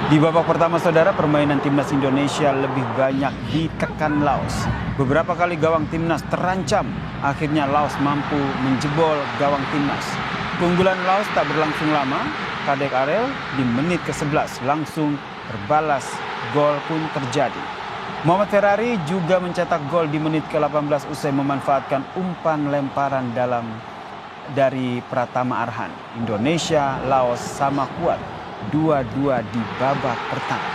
Di babak pertama saudara, permainan timnas Indonesia lebih banyak ditekan Laos. Beberapa kali gawang timnas terancam, akhirnya Laos mampu menjebol gawang timnas. Keunggulan Laos tak berlangsung lama, Kadek Arel di menit ke-11 langsung berbalas, gol pun terjadi. Muhammad Ferrari juga mencetak gol di menit ke-18 usai memanfaatkan umpan lemparan dari Pratama Arhan. Indonesia, Laos sama kuat, 2-2 di babak pertama.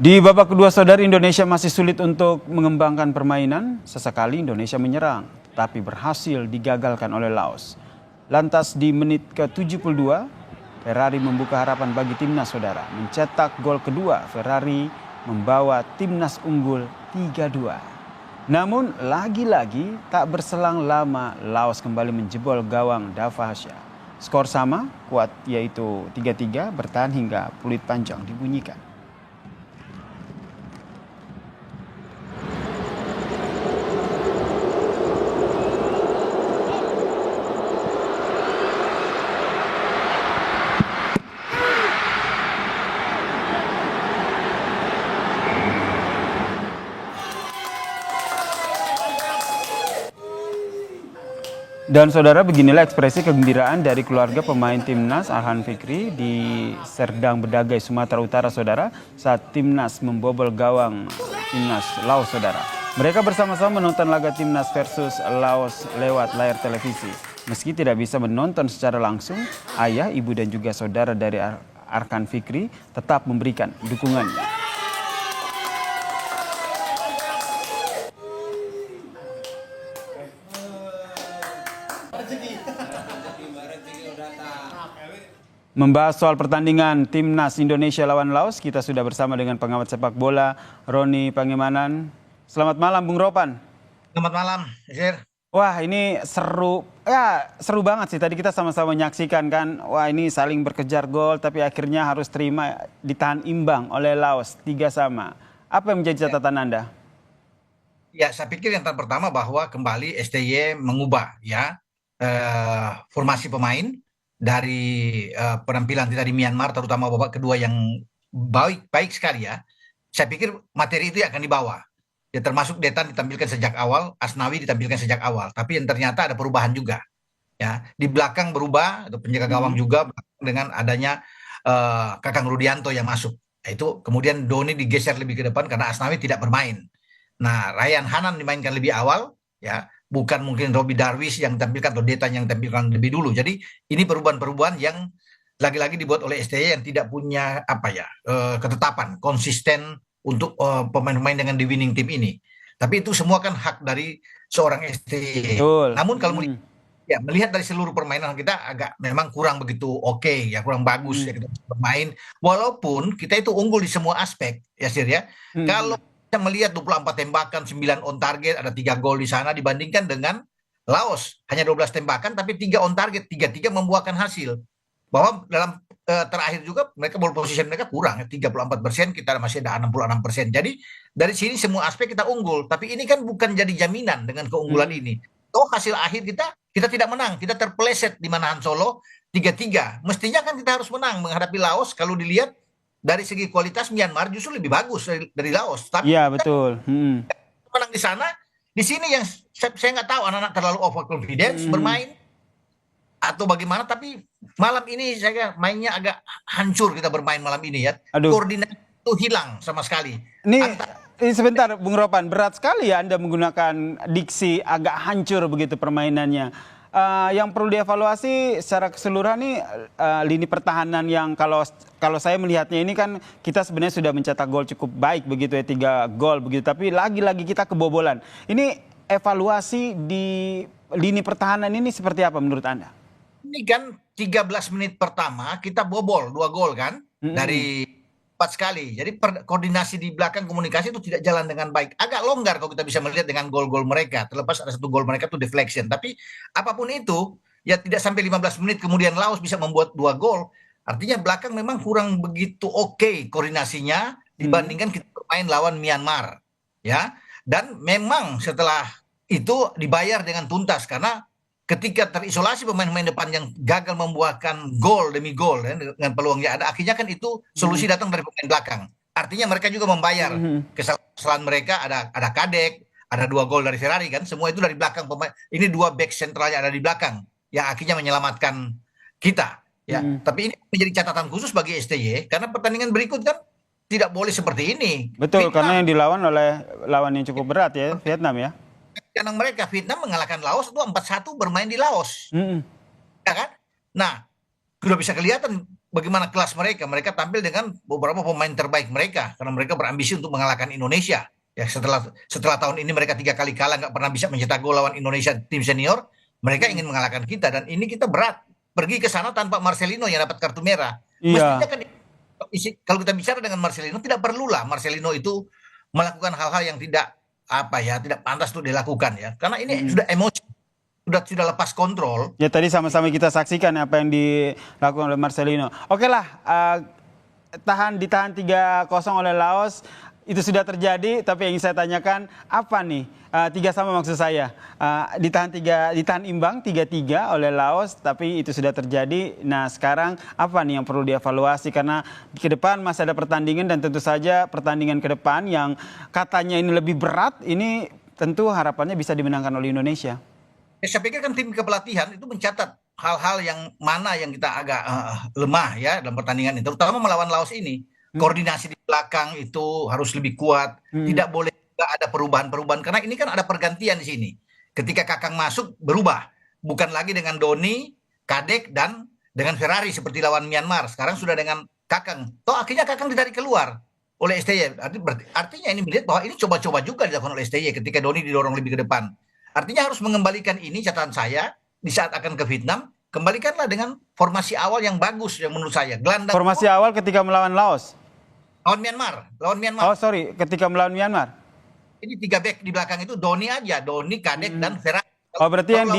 Di babak kedua saudara, Indonesia masih sulit untuk mengembangkan permainan. Sesekali Indonesia menyerang, tapi berhasil digagalkan oleh Laos. Lantas di menit ke-72, Ferrari membuka harapan bagi timnas saudara. Mencetak gol kedua, Ferrari membawa timnas unggul 3-2. Namun lagi-lagi tak berselang lama Laos kembali menjebol gawang Dava Hasya. Skor sama, kuat yaitu 3-3, bertahan hingga peluit panjang dibunyikan. Dan saudara, beginilah ekspresi kegembiraan dari keluarga pemain timnas Arhan Fikri di Serdang Bedagai, Sumatera Utara saudara, saat timnas membobol gawang timnas Laos saudara. Mereka bersama-sama menonton laga timnas versus Laos lewat layar televisi. Meski tidak bisa menonton secara langsung, ayah, ibu dan juga saudara dari Arhan Fikri tetap memberikan dukungannya. Membahas soal pertandingan timnas Indonesia lawan Laos, kita sudah bersama dengan pengamat sepak bola Roni Pangemanan. Selamat malam Bung Ropan. Selamat malam, Zir. Wah, ini seru banget sih. Tadi kita sama-sama menyaksikan kan. Wah, ini saling berkejar gol tapi akhirnya harus terima, ditahan imbang oleh Laos 3-3. Apa yang menjadi catatan Anda? Ya, saya pikir yang pertama bahwa kembali STY mengubah formasi pemain dari penampilan kita di Myanmar, terutama babak kedua yang baik sekali ya. Saya pikir materi itu akan dibawa. Ya, termasuk Detan ditampilkan sejak awal, Asnawi ditampilkan sejak awal. Tapi yang ternyata ada perubahan juga. Ya, di belakang berubah, ada penjaga gawang juga dengan adanya Kakang Rudianto yang masuk. Itu kemudian Doni digeser lebih ke depan karena Asnawi tidak bermain. Nah, Ryan Hanan dimainkan lebih awal, ya, bukan mungkin Robbie Darwish yang tampilkan atau Detan yang tampilkan lebih dulu. Jadi ini perubahan-perubahan yang lagi-lagi dibuat oleh STY yang tidak punya ketetapan konsisten untuk pemain-pemain dengan di winning team ini. Tapi itu semua kan hak dari seorang STY. Betul. Namun kalau melihat dari seluruh permainan kita agak memang kurang begitu oke, ya, kurang bagus ya kita bermain. Walaupun kita itu unggul di semua aspek ya Sir ya. Kalau kita melihat 24 tembakan, 9 on target, ada 3 gol di sana dibandingkan dengan Laos hanya 12 tembakan tapi 3 on target, 3-3 membuahkan hasil. Bahwa dalam terakhir juga mereka ball position mereka kurang ya, 34%, kita masih ada 66%. Jadi dari sini semua aspek kita unggul, tapi ini kan bukan jadi jaminan dengan keunggulan ini. Toh hasil akhir kita tidak menang, kita terpeleset di Manahan Solo 3-3. Mestinya kan kita harus menang menghadapi Laos. Kalau dilihat dari segi kualitas Myanmar justru lebih bagus dari Laos. Tapi iya betul. menang di sana, di sini yang saya nggak tahu anak-anak terlalu overconfidence bermain atau bagaimana. Tapi malam ini saya mainnya agak hancur kita bermain malam ini ya. Koordinasi itu hilang sama sekali. Ini sebentar Bung Ropan, berat sekali ya Anda menggunakan diksi agak hancur begitu permainannya. Yang perlu dievaluasi secara keseluruhan nih lini pertahanan yang kalau saya melihatnya ini kan kita sebenarnya sudah mencetak gol cukup baik begitu ya, 3 gol begitu, tapi lagi-lagi kita kebobolan. Ini evaluasi di lini pertahanan ini seperti apa menurut Anda? Ini kan 13 menit pertama kita bobol 2 gol kan dari 4 sekali. Jadi koordinasi di belakang, komunikasi itu tidak jalan dengan baik. Agak longgar kalau kita bisa melihat dengan gol-gol mereka. Terlepas ada 1 gol mereka itu deflection. Tapi apapun itu, ya tidak sampai 15 menit kemudian Laos bisa membuat 2 gol. Artinya belakang memang kurang begitu oke koordinasinya. dibandingkan kita bermain lawan Myanmar, ya. Dan memang setelah itu dibayar dengan tuntas karena ketika terisolasi pemain-pemain depan yang gagal membuahkan gol demi gol ya, dengan peluang yang ada, akhirnya kan itu solusi datang dari pemain belakang. Artinya mereka juga membayar kesalahan mereka. Ada Kadek, ada 2 gol dari Ferrari kan, semua itu dari belakang pemain. Ini 2 back sentralnya ada di belakang yang akhirnya menyelamatkan kita. Ya, tapi ini menjadi catatan khusus bagi STY karena pertandingan berikut kan tidak boleh seperti ini. Betul, Vietnam, karena yang dilawan oleh lawan yang cukup berat ya, Vietnam ya. karena mereka Vietnam mengalahkan Laos itu 4-1 bermain di Laos. Ya kan? Nah, sudah bisa kelihatan bagaimana kelas mereka. Mereka tampil dengan beberapa pemain terbaik mereka karena mereka berambisi untuk mengalahkan Indonesia. Ya, setelah tahun ini mereka 3 kali kalah nggak pernah bisa mencetak gol lawan Indonesia tim senior. Mereka ingin mengalahkan kita dan ini kita berat. Pergi ke sana tanpa Marcelino yang dapat kartu merah. Iya. Mestinya kan kalau kita bicara dengan Marcelino tidak perlulah Marcelino itu melakukan hal-hal yang tidak tidak pantas untuk dilakukan ya. Karena ini sudah emosi, sudah lepas kontrol. Ya tadi sama-sama kita saksikan apa yang dilakukan oleh Marcelino. Oke lah, ditahan 3-0 oleh Laos. Itu sudah terjadi, tapi yang ingin saya tanyakan apa nih 3-3 maksud saya, ditahan imbang 3-3 oleh Laos, tapi itu sudah terjadi. Nah sekarang apa nih yang perlu dievaluasi karena ke depan masih ada pertandingan dan tentu saja pertandingan ke depan yang katanya ini lebih berat, ini tentu harapannya bisa dimenangkan oleh Indonesia. Ya, saya pikir kan tim kepelatihan itu mencatat hal-hal yang mana yang kita agak lemah ya dalam pertandingan itu, terutama melawan Laos ini. Koordinasi di belakang itu harus lebih kuat. Tidak boleh ada perubahan-perubahan karena ini kan ada pergantian di sini. Ketika Kakang masuk berubah, bukan lagi dengan Doni, Kadek dan dengan Ferrari seperti lawan Myanmar. Sekarang sudah dengan Kakang. Toh akhirnya Kakang ditarik keluar oleh STY. Artinya ini melihat bahwa ini coba-coba juga dilakukan oleh STY ketika Doni didorong lebih ke depan. Artinya harus mengembalikan ini, catatan saya di saat akan ke Vietnam, kembalikanlah dengan formasi awal yang bagus yang menurut saya. Gelandang formasi awal ketika melawan Laos. Lawan Myanmar. Oh sorry, ketika melawan Myanmar. Ini 3 back di belakang itu Doni aja, Doni, Kadek dan Ferrari. Oh berarti yang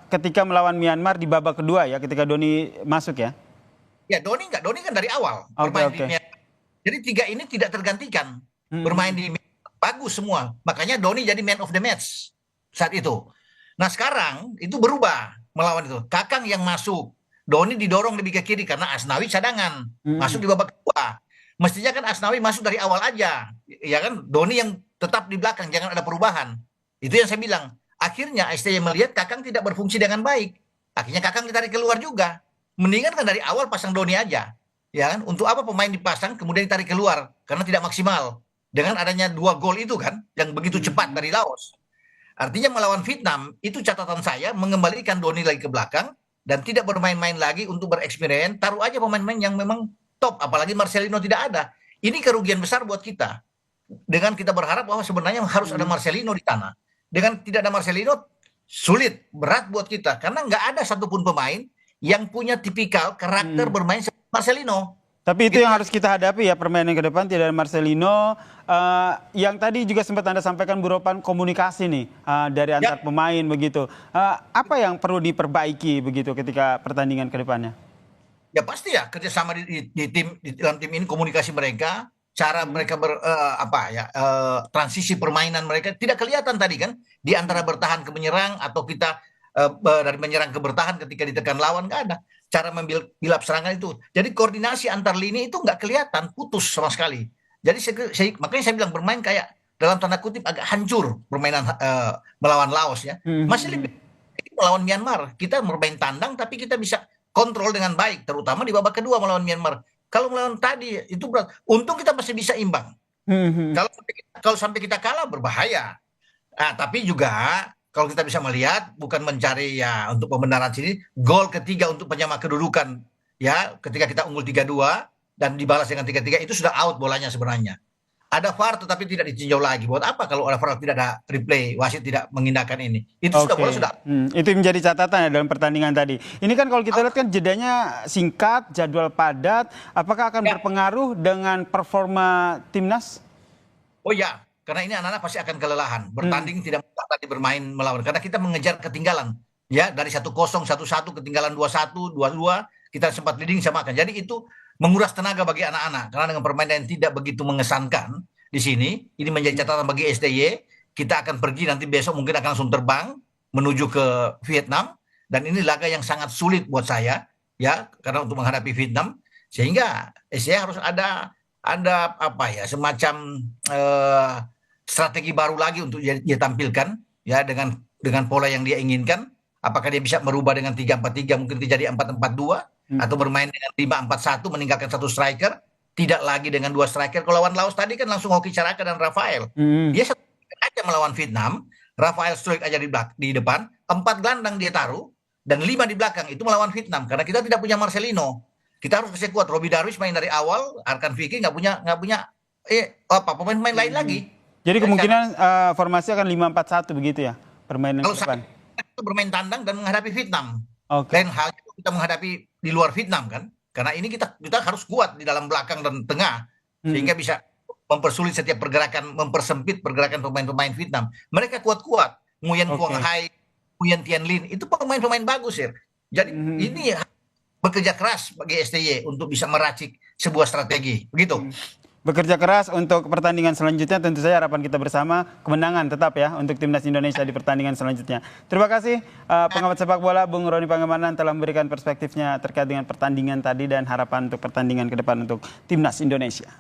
ketika melawan Myanmar di babak kedua ya, ketika Doni masuk ya? Ya Doni kan dari awal bermain di Myanmar. Jadi 3 ini tidak tergantikan bermain di Myanmar. Bagus semua. Makanya Doni jadi man of the match saat itu. Nah sekarang itu berubah melawan itu. Kakang yang masuk, Doni didorong lebih ke kiri karena Asnawi cadangan masuk di babak kedua. Mestinya kan Asnawi masuk dari awal aja, ya kan? Doni yang tetap di belakang, jangan ada perubahan. Itu yang saya bilang. Akhirnya STY melihat Kakang tidak berfungsi dengan baik. Akhirnya Kakang ditarik keluar juga. Mendingan kan dari awal pasang Doni aja, ya kan? Untuk apa pemain dipasang kemudian ditarik keluar karena tidak maksimal. Dengan adanya 2 gol itu kan, yang begitu cepat dari Laos. Artinya melawan Vietnam itu catatan saya mengembalikan Doni lagi ke belakang dan tidak bermain-main lagi untuk bereksperimen. Taruh aja pemain-pemain yang memang top, apalagi Marcelino tidak ada. Ini kerugian besar buat kita. Dengan kita berharap bahwa sebenarnya harus ada Marcelino di tanah. Dengan tidak ada Marcelino, sulit, berat buat kita. Karena nggak ada satupun pemain yang punya tipikal karakter bermain seperti Marcelino. Tapi itu yang harus kita hadapi ya, permainan ke depan tidak ada Marcelino. Yang tadi juga sempat Anda sampaikan Bu Ropan, komunikasi nih dari antar pemain begitu. Apa yang perlu diperbaiki begitu ketika pertandingan ke depannya? Ya pasti ya kerjasama di dalam tim ini, komunikasi mereka, cara mereka transisi permainan mereka tidak kelihatan tadi kan di antara bertahan ke menyerang atau kita dari menyerang ke bertahan ketika ditekan lawan nggak ada cara membuild serangan itu. Jadi koordinasi antar lini itu nggak kelihatan, putus sama sekali. Jadi makanya saya bilang bermain kayak dalam tanda kutip agak hancur permainan melawan Laos ya. Masih lebih melawan Myanmar kita bermain tandang tapi kita bisa kontrol dengan baik, terutama di babak kedua melawan Myanmar. Kalau melawan tadi itu berat. Untung kita masih bisa imbang. Kalau sampai kita kalah berbahaya. Nah, tapi juga kalau kita bisa melihat bukan mencari ya untuk pembenaran sini, gol ketiga untuk penyama kedudukan ya ketika kita unggul 3-2 dan dibalas dengan 3-3 itu sudah out bolanya sebenarnya. Ada VAR tetapi tidak ditinjau lagi. Buat apa kalau ada VAR tidak ada replay, wasit tidak mengindahkan ini? Itu sudah. Itu menjadi catatan ya dalam pertandingan tadi. Ini kan kalau kita lihat kan jedanya singkat, jadwal padat. Apakah akan berpengaruh dengan performa timnas? Oh ya, karena ini anak-anak pasti akan kelelahan. Bertanding tidak mudah tadi bermain melawan. Karena kita mengejar ketinggalan. Ya, dari 1-0, 1-1, ketinggalan 2-1, 2-2. Kita sempat leading samakan. Jadi itu menguras tenaga bagi anak-anak karena dengan permainan yang tidak begitu mengesankan di sini. Ini menjadi catatan bagi STY. Kita akan pergi nanti besok mungkin akan langsung terbang menuju ke Vietnam dan ini laga yang sangat sulit buat saya ya karena untuk menghadapi Vietnam sehingga STY harus ada apa ya semacam strategi baru lagi untuk dia tampilkan ya dengan pola yang dia inginkan. Apakah dia bisa merubah dengan 3-4-3 mungkin terjadi 4-4-2 atau bermain dengan 5-4-1 meninggalkan satu striker, tidak lagi dengan dua striker. Kalau lawan Laos tadi kan langsung Hoki Caraka dan Rafael. Dia satu aja melawan Vietnam, Rafael Struijk aja di depan, 4 gelandang dia taruh dan 5 di belakang itu melawan Vietnam karena kita tidak punya Marcelino. Kita harus kasih kuat. Robbie Darwish main dari awal, Arkan Fikri nggak punya pemain-pemain lain lagi. Jadi kemungkinan formasi akan 5-4-1 begitu ya permainan Kalau depan. kita bermain tandang dan menghadapi Vietnam. Oke. Lain halnya kita menghadapi di luar Vietnam kan. Karena ini kita harus kuat di dalam belakang dan tengah sehingga bisa mempersulit setiap pergerakan, mempersempit pergerakan pemain-pemain Vietnam. Mereka kuat-kuat. Nguyen Quang Hai, Nguyen Tien Lin itu pemain-pemain bagus ya. Jadi ini bekerja keras bagi STY untuk bisa meracik sebuah strategi. Begitu. Bekerja keras untuk pertandingan selanjutnya, tentu saja harapan kita bersama kemenangan tetap ya untuk timnas Indonesia di pertandingan selanjutnya. Terima kasih pengamat sepak bola Bung Roni Pangemanan telah memberikan perspektifnya terkait dengan pertandingan tadi dan harapan untuk pertandingan ke depan untuk timnas Indonesia.